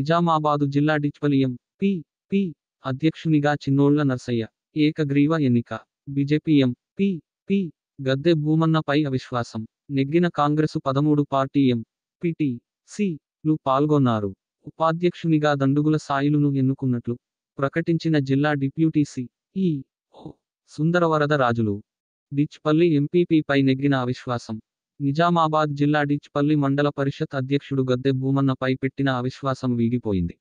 నిజామాబాదు జిల్లా డిచ్పల్లి ఎం.పి. అధ్యక్షునిగా చిన్నోళ్ల నర్సయ్య ఏకగ్రీవ ఎన్నిక. BJP MP. గద్దె భూమన్నపై అవిశ్వాసం. నెగ్గిన కాంగ్రెసు 13 పార్టీ ఎం.పి.టి.సి.లు పాల్గొన్నారు. ఉపాధ్యక్షునిగా దండుగుల సాయిలును ఎన్నుకున్నట్లు ప్రకటించిన జిల్లా డిప్యూటీ సి.ఇ.ఓ. సుందరవరద రాజులు. డిచ్పల్లి ఎంపీపీపై నెగ్గిన అవిశ్వాసం. నిజామాబాద్ జిల్లా డిచ్పల్లి మండల పరిషత్ అధ్యక్షుడు గద్దె భూమన్నపై పెట్టిన అవిశ్వాసం వీగిపోయింది.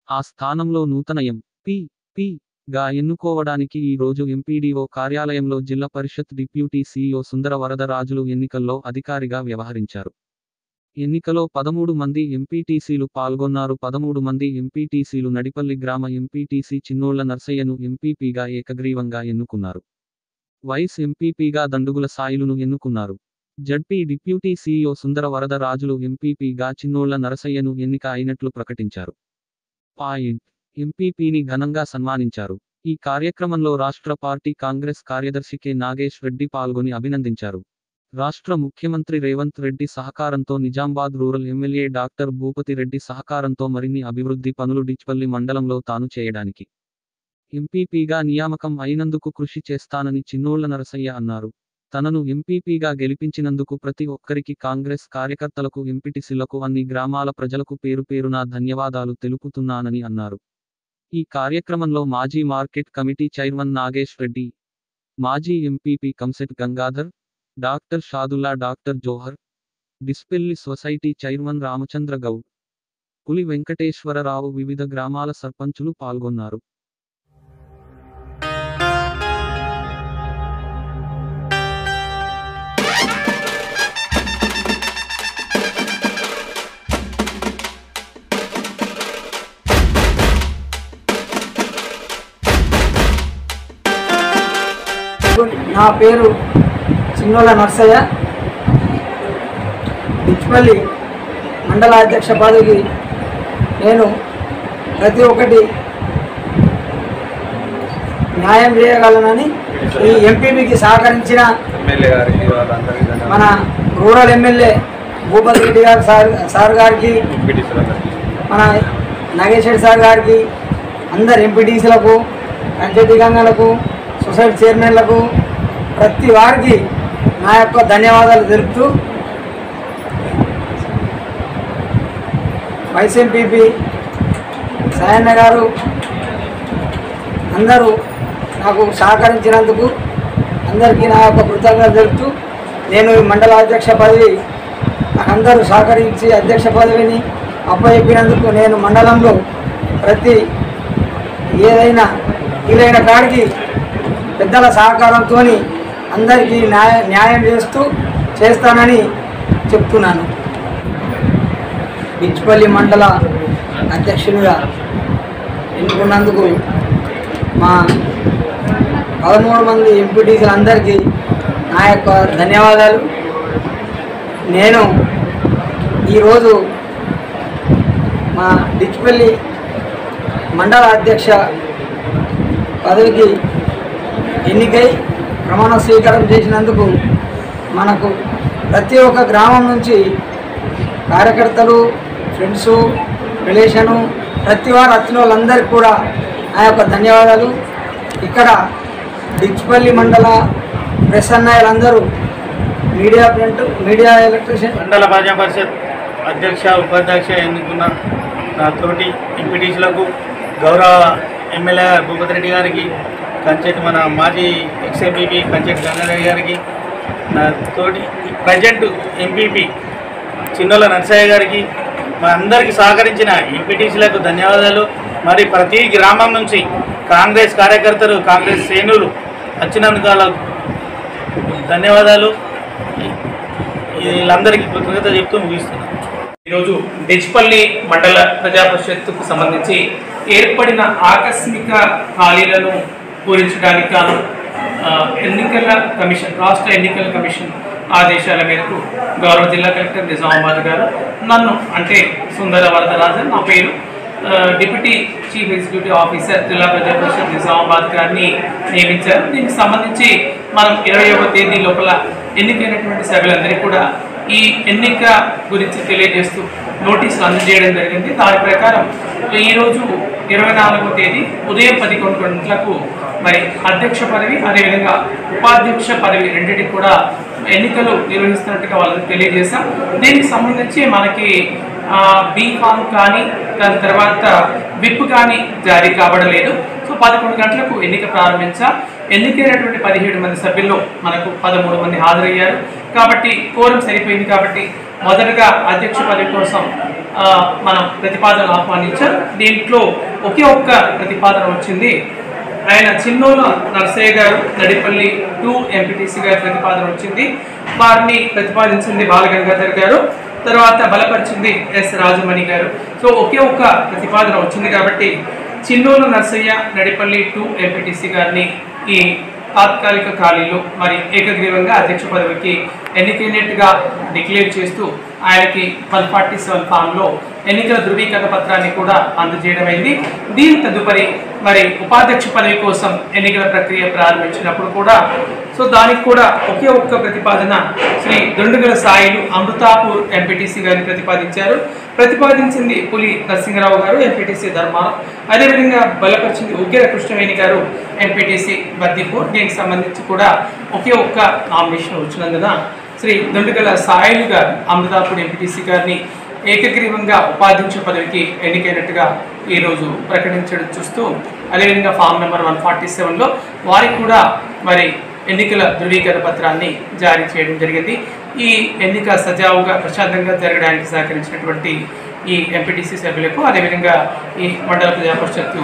ఆ స్థానంలో నూతన ఎం.పి.గా ఎన్నుకోవడానికి ఈ రోజు ఎంపీడీఓ కార్యాలయంలో జిల్లా పరిషత్ డిప్యూటీ సి.ఇ.ఓ. సుందరవరద రాజులు ఎన్నికల్లో అధికారిగా వ్యవహరించారు. ఎన్నికలో 13 మంది ఎంపీటీసీలు పాల్గొన్నారు. 13 మంది ఎంపీటీసీలు నడిపల్లి గ్రామ ఎంపీటీసీ చిన్నోళ్ల నర్సయ్యను ఎంపీపీగా ఏకగ్రీవంగా ఎన్నుకున్నారు. వైస్ ఎంపీపీగా దండుగుల సాయిలును ఎన్నుకున్నారు. ZP deputy సి.ఇ.ఓ. సుందరవరద రాజులు ఎంపీపీగా చిన్నోళ్ల నరసయ్యను ఎన్నిక అయినట్లు ప్రకటించారు. ఎంపీపీని ఘనంగా సన్మానించారు. ఈ కార్యక్రమంలో రాష్ట్ర పార్టీ కాంగ్రెస్ కార్యదర్శి కె. నాగేష్ రెడ్డి పాల్గొని అభినందించారు. రాష్ట్ర ముఖ్యమంత్రి రేవంత్ రెడ్డి సహకారంతో Nizamabad rural MLA doctor Bhupathi Reddy సహకారంతో మరిన్ని అభివృద్ధి పనులు డిచ్పల్లి మండలంలో తాను చేయడానికి ఎంపీపీగా నియామకం అయినందుకు కృషి చేస్తానని చిన్నోళ్ల నరసయ్య అన్నారు. తనను ఎంపీపీగా గెలిపించినందుకు ప్రతి ఒక్కరికి కాంగ్రెస్ కార్యకర్తలకు ఎంపీటీసీలకు అన్ని గ్రామాల ప్రజలకు పేరుపేరునా ధన్యవాదాలు తెలుపుతున్నానని అన్నారు. ఈ కార్యక్రమంలో మాజీ market committee chairman Nagesh Reddy, మాజీ ఎంపీపీ కంసెట్ Gangadhar, doctor Shadulla, doctor Johar, Dispelli society chairman Ramachandra Goud, Puli Venkateswararao, వివిధ గ్రామాల సర్పంచులు పాల్గొన్నారు. నా పేరు చిన్నోళ్ల నర్సయ్య. డిచ్పల్లి మండల అధ్యక్ష పదవికి నేను ప్రతి ఒక్కటి న్యాయం చేయగలనని ఈ ఎంపీపీకి సహకరించిన మన రూరల్ ఎమ్మెల్యే భూపతి రెడ్డి గారు సార్ గారికి, మన నాగేష్ రెడ్డి సార్ గారికి, అందరు ఎంపీటీసీలకు, కంచెటి గంగలకు, సొసైటీ చైర్మన్లకు, ప్రతి వారికి నా యొక్క ధన్యవాదాలు తెలుపుతూ, వైస్ ఎంపీపీ సాయన్న గారు అందరూ నాకు సహకరించినందుకు అందరికీ నా యొక్క కృతజ్ఞతలు తెలుపుతూ, నేను ఈ మండల అధ్యక్ష పదవి నాకు అందరూ సహకరించి అధ్యక్ష పదవిని అప్పచెప్పినందుకు నేను మండలంలో ప్రతి ఏదైనా వీలైన కాడికి పెద్దల సహకారంతో అందరికీ న్యాయం చేస్తానని చెప్తున్నాను. డిచ్పల్లి మండల అధ్యక్షునిగా ఎన్నుకున్నందుకు మా 13 మంది ఎంపీటీసీలందరికీ నా యొక్క ధన్యవాదాలు. నేను ఈరోజు మా డిచ్పల్లి మండల అధ్యక్ష పదవికి ఎన్నికై ప్రమాణ స్వీకారం చేసినందుకు మనకు ప్రతి ఒక్క గ్రామం నుంచి కార్యకర్తలు, ఫ్రెండ్సు, రిలేషను, ప్రతి వారు వచ్చిన వాళ్ళందరికీ కూడా నా యొక్క ధన్యవాదాలు. ఇక్కడ డిచ్పల్లి మండల ప్రెస్ అన్నయ్యలందరూ, మీడియా ఎలక్ట్రీషియన్, మండల ప్రజా పరిషత్ అధ్యక్ష, ఉపాధ్యక్ష ఎన్నుకున్న నా తోటి ఎంపీటీసీలకు, గౌరవ ఎమ్మెల్యే భూపతి రెడ్డి గారికి, కంచెట్ మన మాజీ ఎక్స్ఎంపీపీ కంచెట్ గంగారెడ్డి గారికి, నా తోటి ప్రజెంట్ ఎంపీపీ చిన్నోళ్ల నరసయ్య గారికి, మా అందరికీ సహకరించిన ఎంపీటీసీలకు ధన్యవాదాలు. మరి ప్రతి గ్రామం నుంచి కాంగ్రెస్ కార్యకర్తలు, కాంగ్రెస్ శ్రేణులు వచ్చినందుకు ధన్యవాదాలు. వీళ్ళందరికీ కృతజ్ఞత చెప్తూ ముగిస్తున్నాను. ఈరోజు డిచ్పల్లి మండల ప్రజా పరిషత్తుకు సంబంధించి ఏర్పడిన ఆకస్మిక ఖాళీలను పూరించడానికి గాను ఎన్నికల కమిషన్, రాష్ట్ర ఎన్నికల కమిషన్ ఆదేశాల మేరకు గౌరవ జిల్లా కలెక్టర్ నిజామాబాద్ గారు నన్ను, అంటే సుందరవరద రాజన్ నా పేరు, డిప్యూటీ చీఫ్ ఎగ్జిక్యూటివ్ ఆఫీసర్ జిల్లా ప్రజా పరిషత్ నిజామాబాద్ గారిని నియమించారు. దీనికి సంబంధించి మనం 21వ తేదీ లోపల ఎన్నికైనటువంటి సభ్యులందరికీ కూడా ఈ ఎన్నిక గురించి తెలియజేస్తూ నోటీసులు అందజేయడం జరిగింది. దాని ప్రకారం ఈరోజు 24వ తేదీ ఉదయం 11 గంటలకు మరి అధ్యక్ష పదవి అదేవిధంగా ఉపాధ్యక్ష పదవి రెండింటికి కూడా ఎన్నికలు నిర్వహిస్తున్నట్టుగా వాళ్ళకి తెలియజేశాం. దీనికి సంబంధించి మనకి బీఫామ్ కానీ దాని తర్వాత విప్ కానీ జారీ కాబడలేదు. సో 11 గంటలకు ఎన్నిక ప్రారంభించాం. ఎన్నికైనటువంటి 17 మంది సభ్యుల్లో మనకు 13 మంది హాజరయ్యారు కాబట్టి కోరం సరిపోయింది. కాబట్టి మొదటగా అధ్యక్ష పదవి కోసం మనం ప్రతిపాదనలు ఆహ్వానించాం. దీంట్లో ఒకే ఒక్క ప్రతిపాదన వచ్చింది. ఆయన చిన్నోల నరసయ్య గారు నడిపల్లి 2 ఎంపీటీసీ గారి ప్రతిపాదన వచ్చింది. వారిని ప్రతిపాదించింది బాలగంగాధర్ గారు, తర్వాత బలపరిచింది ఎస్ రాజమణి గారు. సో ఒకే ఒక్క ప్రతిపాదన వచ్చింది కాబట్టి చిన్నోల నరసయ్య నడిపల్లి 2 ఎంపీటీసీ గారిని ఈ తాత్కాలిక ఖాళీలో మరి ఏకగ్రీవంగా అధ్యక్ష పదవికి ఎన్నికైనట్టుగా డిక్లేర్ చేస్తూ ఆయనకి 147 ఫామ్లో ఎన్నికల ధృవీకరణ పత్రాన్ని కూడా అందజేయడం అయింది. దీని తదుపరి మరి ఉపాధ్యక్ష పదవి కోసం ఎన్నికల ప్రక్రియ ప్రారంభించినప్పుడు కూడా సో దానికి కూడా ఒకే ఒక్క ప్రతిపాదన శ్రీ దొండుగల సాయిలు అమృతాపూర్ ఎంపీటీసీ గారిని ప్రతిపాదించారు. ప్రతిపాదించింది పులి నరసింహరావు గారు ఎంపీటీసీ ధర్మారం, అదేవిధంగా బలపరిచింది ఉగ్గిర కృష్ణవేణి గారు ఎంపీటీసీ బద్దిపూర్. దీనికి సంబంధించి కూడా ఒకే ఒక్క నామినేషన్ వచ్చినందున శ్రీ దొండుగల సాయిలు గారు అమృతాపూర్ ఎంపీటీసీ గారిని ఏకగ్రీవంగా ఉపాధ్యక్ష పదవికి ఎన్నికైనట్టుగా ఈరోజు ప్రకటించడం చూస్తూ అదేవిధంగా ఫామ్ నెంబర్ 147లో వారికి కూడా మరి ఎన్నికల ధృవీకరణ పత్రాన్ని జారీ చేయడం జరిగింది. ఈ ఎన్నిక సజావుగా ప్రశాంతంగా జరగడానికి సహకరించినటువంటి ఈ ఎంపీటీసీ సభ్యులకు అదేవిధంగా ఈ మండల ప్రజా పరిషత్తు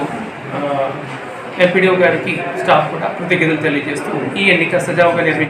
ఎంపీడీఓ గారికి స్టాఫ్ కూడా కృతజ్ఞతలు తెలియజేస్తూ ఈ ఎన్నిక సజావుగా నిర్వహించారు.